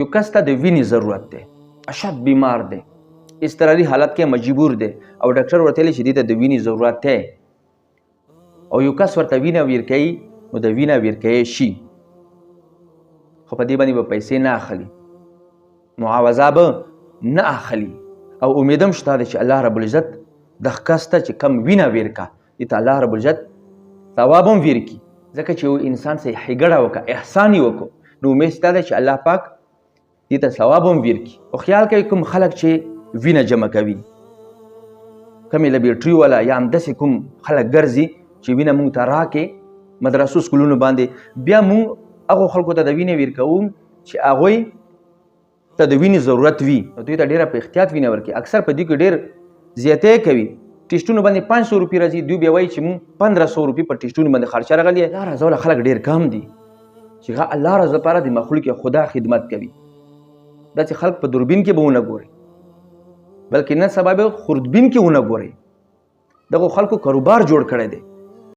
یو کس ته د وینې ضرورت دی، اشد بیمار دی، اضطراري حالت کې مجبور دی او ډاکټر ورته ویلي چې دې ته د وینې ضرورت دی او یو کس ورته وینه ورکوي نو د وینه ورکوي شي، خو په دې باندې به پیسې نه اخلي، معاوضه به نه اخلي او امیدم شته چې الله رب العزت دغه کس ته چې کم وینه ورکا دې ته الله رب العزت ثواب هم ورکي، ځکه چې یو انسان سه ښېګړه وکړه، احسان یې وکړو، نو امید شته ده چې الله پاک دې ته ثواب هم ورکي. او خیال کوي کوم خلک چې وینه جمع کوي، کمې لیبارټري والا یا همداسې کوم خلک ګرځي چې وینه موږ ته راکې مدرسو سکولونو باندې، بیا موږ هغو خلکو ته د وینې ورکوو چې هغوی ته د وینې ضرورت وي، نو دوی ته ډېره په احتیاط وینه ورکړي. اکثر په دې کې ډېر زیاتۍ کوي، ټیسټونو باندې 500 روپۍ راځي، دوی بیا وایي چې موږ 1500 روپۍ په ټیسټونو باندې خرچه راغلې. الله رضا والا خلک ډېر کم دي چې الله رضا لپاره د مخلوق خدا خدمت کوي. داسې خلک په دوربین کې به ونه ګورئ، بلکې نن سبا به خوردبین کې ونه ګورئ. دغو خلکو کاروبار جوړ کړی دی.